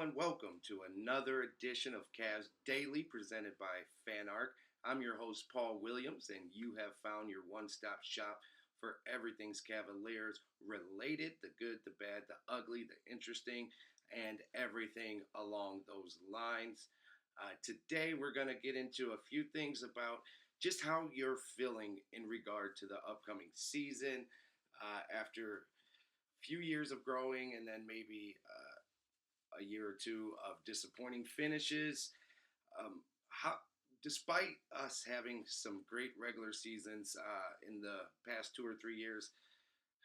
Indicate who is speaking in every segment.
Speaker 1: and welcome to another edition of Cavs Daily presented by FanArc. I'm your host, Paul Williams, and you have found your one stop shop for everything's Cavaliers related, the good, the bad, the ugly, the interesting, and everything along those lines. Today, we're going to get into a few things about just how you're feeling in regard to the upcoming season after a few years of growing and then maybe a year or two of disappointing finishes. How, despite us having some great regular seasons in the past 2 or 3 years,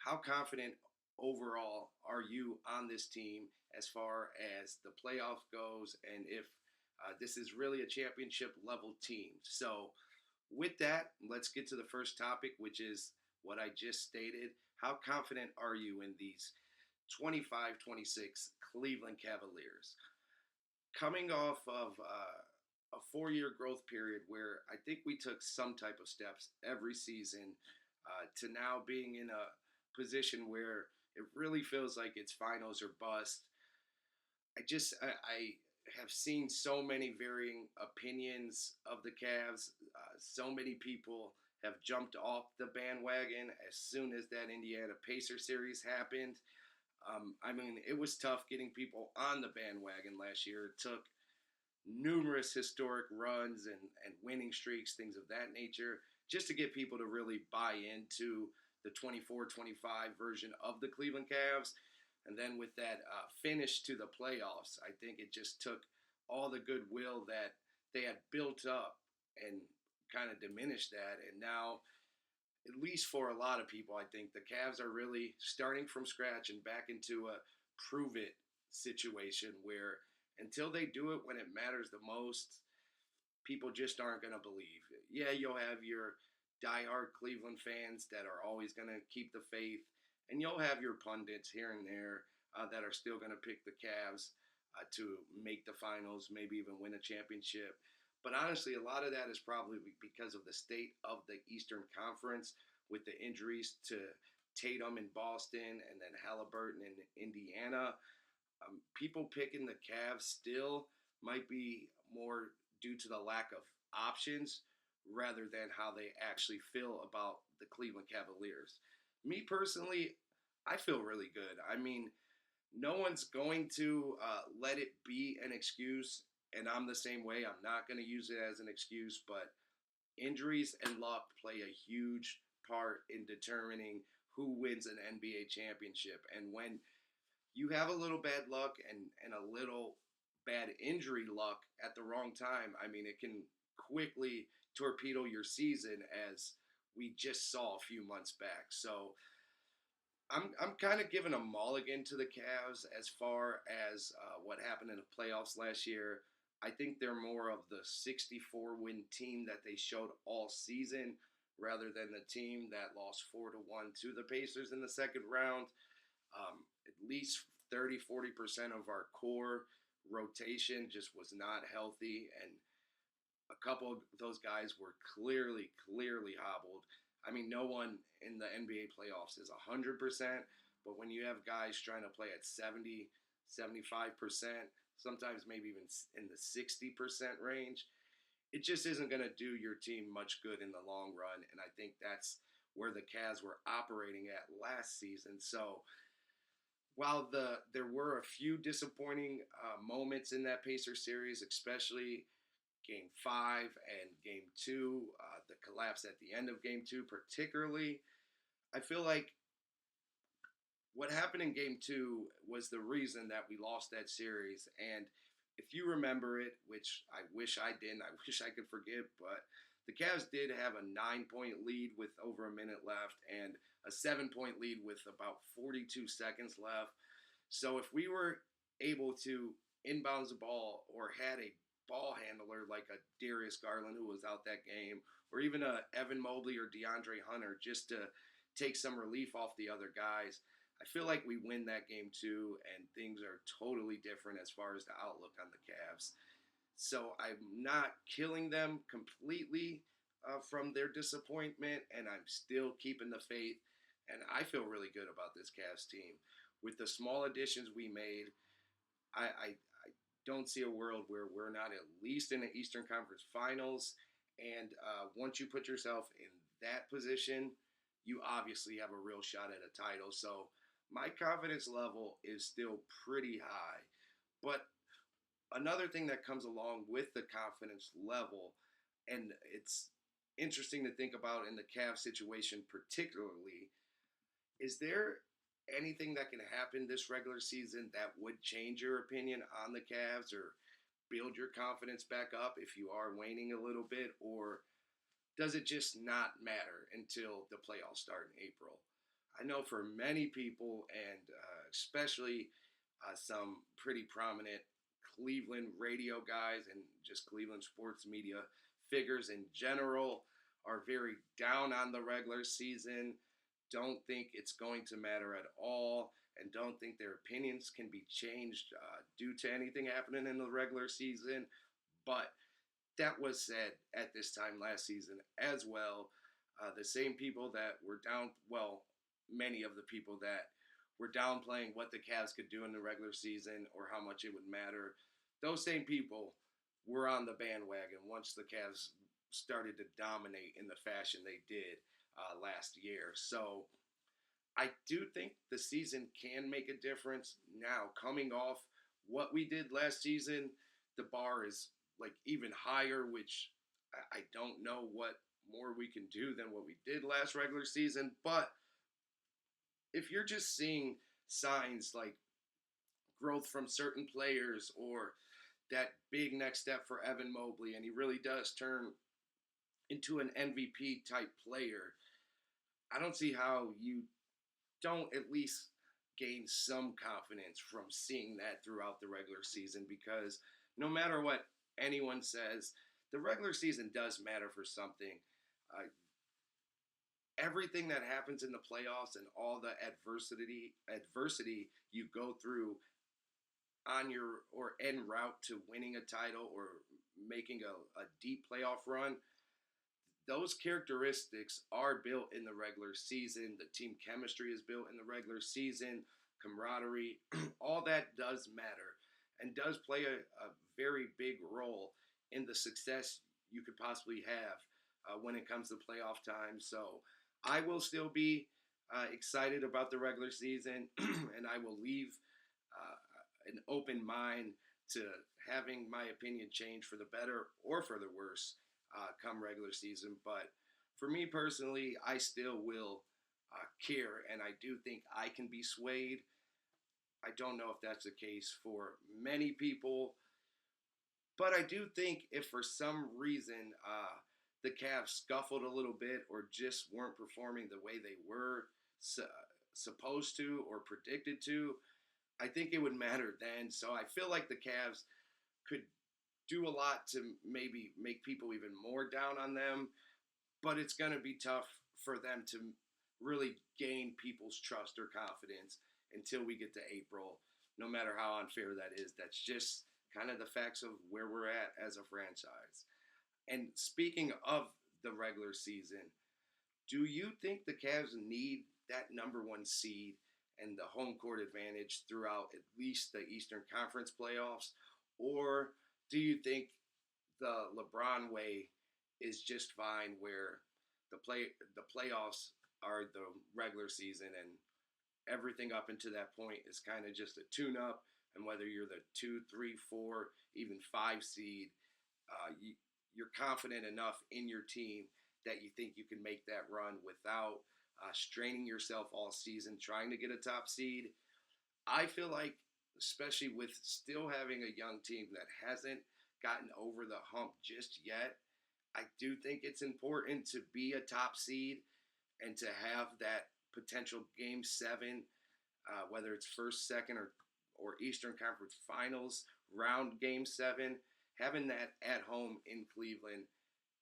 Speaker 1: how confident overall are you on this team as far as the playoff goes, and if this is really a championship level team? So, with that, let's get to the first topic, which is what I just stated. How confident are you in these 25-26 Cleveland Cavaliers? Coming off of a 4 year growth period where I think we took some type of steps every season to now being in a position where it really feels like it's finals or bust. I have seen so many varying opinions of the Cavs. So many people have jumped off the bandwagon as soon as that Indiana Pacers series happened. I mean, it was tough getting people on the bandwagon last year. It took numerous historic runs and winning streaks, things of that nature, just to get people to really buy into the 24-25 version of the Cleveland Cavs. And then with that finish to the playoffs, I think it just took all the goodwill that they had built up and kind of diminished that. And now, at least for a lot of people, I think the Cavs are really starting from scratch and back into a prove it situation where until they do it when it matters the most, people just aren't going to believe. Yeah, you'll have your diehard Cleveland fans that are always going to keep the faith, and you'll have your pundits here and there that are still going to pick the Cavs to make the finals, maybe even win a championship. But honestly, a lot of that is probably because of the state of the Eastern Conference with the injuries to Tatum in Boston and then Halliburton in Indiana. People picking the Cavs still might be more due to the lack of options rather than how they actually feel about the Cleveland Cavaliers. Me personally, I feel really good. I mean, no one's going to let it be an excuse, and I'm the same way. I'm not going to use it as an excuse, but injuries and luck play a huge part in determining who wins an NBA championship. And when you have a little bad luck and a little bad injury luck at the wrong time, I mean, it can quickly torpedo your season, as we just saw a few months back. So I'm kind of giving a mulligan to the Cavs as far as what happened in the playoffs last year. I think they're more of the 64-win team that they showed all season rather than the team that lost 4-1 to the Pacers in the second round. At least 30-40% of our core rotation just was not healthy, and a couple of those guys were clearly hobbled. I mean, no one in the NBA playoffs is 100%, but when you have guys trying to play at 70, 75%, sometimes maybe even in the 60% range, it just isn't going to do your team much good in the long run. And I think that's where the Cavs were operating at last season. So while there were a few disappointing moments in that Pacers series, especially Game 5 and Game 2, the collapse at the end of Game 2 particularly, I feel like what happened in Game 2 was the reason that we lost that series. And if you remember it, which I wish I didn't, I wish I could forget, but the Cavs did have a 9-point lead with over a minute left and a 7-point lead with about 42 seconds left. So if we were able to inbounds the ball or had a ball handler like a Darius Garland who was out that game, or even a Evan Mobley or DeAndre Hunter, just to take some relief off the other guys, I feel like we win that game too, and things are totally different as far as the outlook on the Cavs. So I'm not killing them completely from their disappointment, and I'm still keeping the faith. And I feel really good about this Cavs team. With the small additions we made, I don't see a world where we're not at least in the Eastern Conference Finals. And once you put yourself in that position, you obviously have a real shot at a title. So my confidence level is still pretty high. But another thing that comes along with the confidence level, and it's interesting to think about in the Cavs situation particularly, is there anything that can happen this regular season that would change your opinion on the Cavs or build your confidence back up if you are waning a little bit? Or does it just not matter until the playoffs start in April? I know for many people, and especially some pretty prominent Cleveland radio guys and just Cleveland sports media figures in general, are very down on the regular season, don't think it's going to matter at all, and don't think their opinions can be changed due to anything happening in the regular season. But that was said at this time last season as well. The same people that were down, well, many of the people that were downplaying what the Cavs could do in the regular season or how much it would matter, those same people were on the bandwagon once the Cavs started to dominate in the fashion they did last year. So I do think the season can make a difference. Now, coming off what we did last season, the bar is like even higher, which I don't know what more we can do than what we did last regular season. But if you're just seeing signs like growth from certain players or that big next step for Evan Mobley, and he really does turn into an MVP type player, I don't see how you don't at least gain some confidence from seeing that throughout the regular season, because no matter what anyone says, the regular season does matter for something. Uh, Everything that happens in the playoffs and all the adversity you go through on your or en route to winning a title or making a deep playoff run, those characteristics are built in the regular season. The team chemistry is built in the regular season, camaraderie, all that does matter and does play a very big role in the success you could possibly have when it comes to playoff time. So I will still be excited about the regular season, and I will leave an open mind to having my opinion change for the better or for the worse come regular season. But for me personally, I still will care, and I do think I can be swayed. I don't know if that's the case for many people, but I do think if for some reason the Cavs scuffled a little bit or just weren't performing the way they were supposed to or predicted to, I think it would matter then. So I feel like the Cavs could do a lot to maybe make people even more down on them, but it's going to be tough for them to really gain people's trust or confidence until we get to April, no matter how unfair that is. That's just kind of the facts of where we're at as a franchise. And speaking of the regular season, do you think the Cavs need that number one seed and the home court advantage throughout at least the Eastern Conference playoffs? Or do you think the LeBron way is just fine, where the playoffs are the regular season and everything up until that point is kind of just a tune-up, and whether you're the 2, 3, 4, even 5 seed, you're confident enough in your team that you think you can make that run without straining yourself all season trying to get a top seed? I feel like, especially with still having a young team that hasn't gotten over the hump just yet, I do think it's important to be a top seed and to have that potential game 7, whether it's first, second, or Eastern Conference Finals round game 7, having that at home in Cleveland,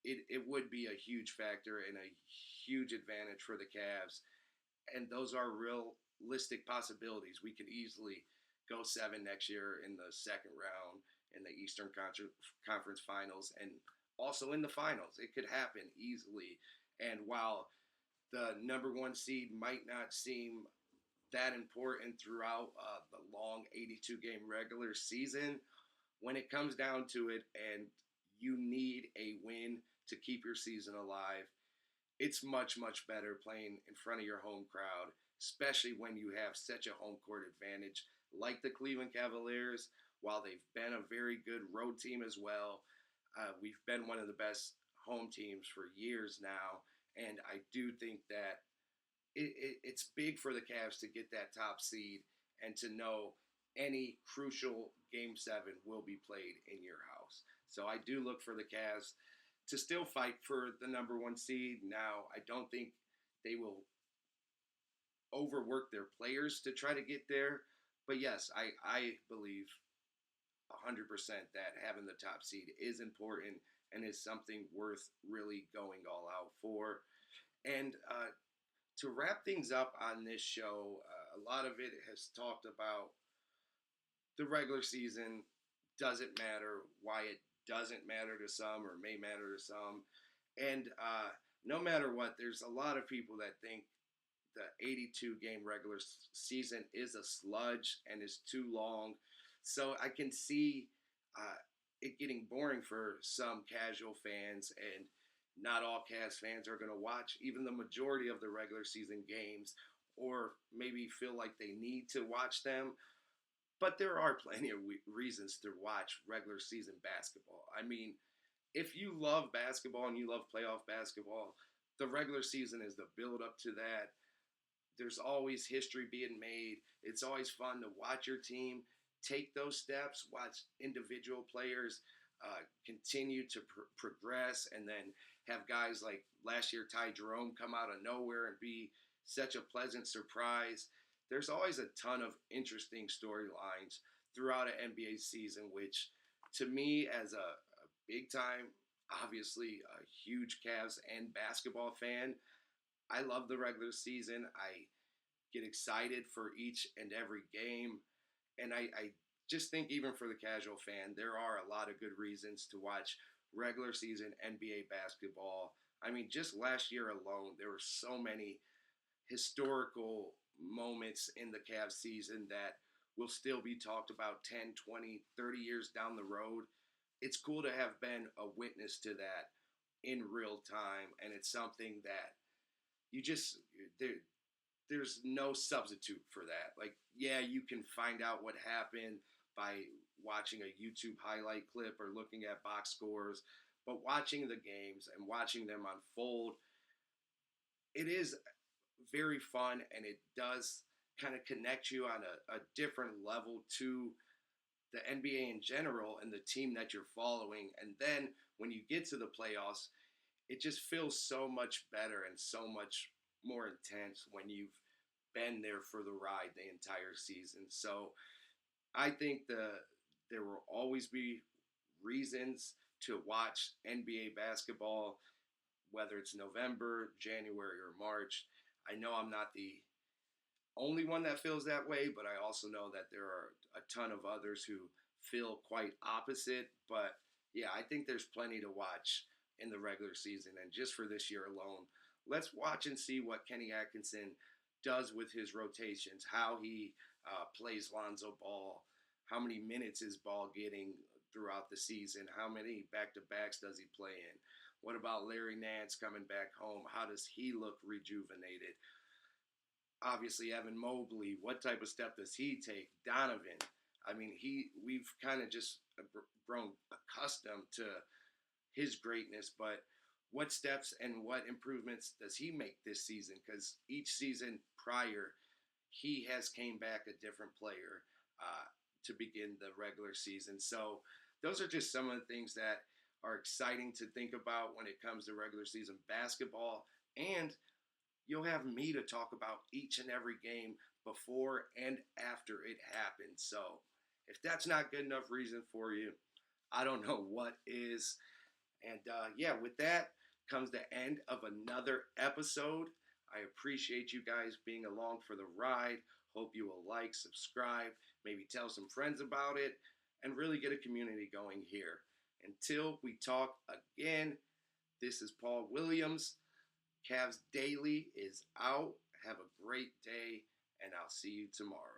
Speaker 1: it would be a huge factor and a huge advantage for the Cavs. And those are realistic possibilities. We could easily go 7 next year in the second round in the Eastern Conference Finals, and also in the finals. It could happen easily. And while the number one seed might not seem that important throughout the long 82-game regular season, when it comes down to it and you need a win to keep your season alive, it's much, much better playing in front of your home crowd, especially when you have such a home court advantage like the Cleveland Cavaliers. While they've been a very good road team as well, we've been one of the best home teams for years now. And I do think that it's big for the Cavs to get that top seed and to know any crucial game 7 will be played in your house. So I do look for the Cavs to still fight for the number 1 seed. Now, I don't think they will overwork their players to try to get there. But yes, I believe 100% that having the top seed is important and is something worth really going all out for. And to wrap things up on this show, a lot of it has talked about the regular season doesn't matter, why it doesn't matter to some or may matter to some. And no matter what, there's a lot of people that think the 82 game regular season is a sludge and is too long. So I can see it getting boring for some casual fans, and not all Cavs fans are going to watch even the majority of the regular season games or maybe feel like they need to watch them. But there are plenty of reasons to watch regular season basketball. I mean, if you love basketball and you love playoff basketball, the regular season is the build up to that. There's always history being made. It's always fun to watch your team take those steps, watch individual players continue to progress, and then have guys like last year Ty Jerome come out of nowhere and be such a pleasant surprise. There's always a ton of interesting storylines throughout an NBA season, which to me, as a big time, obviously a huge Cavs and basketball fan, I love the regular season. I get excited for each and every game. And I just think, even for the casual fan, there are a lot of good reasons to watch regular season NBA basketball. I mean, just last year alone, there were so many historical moments in the Cavs season that will still be talked about 10, 20, 30 years down the road. It's cool to have been a witness to that in real time, and it's something that you just there's no substitute for that. Like, yeah, you can find out what happened by watching a YouTube highlight clip or looking at box scores, but watching the games and watching them unfold, it is very fun, and it does kind of connect you on a different level to the NBA in general and the team that you're following. And then when you get to the playoffs, it just feels so much better and so much more intense when you've been there for the ride the entire season. So I think there will always be reasons to watch NBA basketball, whether it's November, January, or March. I know I'm not the only one that feels that way, but I also know that there are a ton of others who feel quite opposite. But yeah, I think there's plenty to watch in the regular season. And just for this year alone, let's watch and see what Kenny Atkinson does with his rotations, how he plays Lonzo Ball, how many minutes is Ball getting throughout the season, how many back-to-backs does he play in, what about Larry Nance coming back home, how does he look rejuvenated, obviously Evan Mobley, what type of step does he take, Donovan, I mean, we've kind of just grown accustomed to his greatness, but what steps and what improvements does he make this season? Because each season prior, he has came back a different player to begin the regular season. So those are just some of the things that are exciting to think about when it comes to regular season basketball. And you'll have me to talk about each and every game before and after it happens. So if that's not good enough reason for you, I don't know what is. And yeah, with that comes the end of another episode. I appreciate you guys being along for the ride. Hope you will like, subscribe, maybe tell some friends about it, and really get a community going here. Until we talk again, this is Paul Williams. Cavs Daily is out. Have a great day, and I'll see you tomorrow.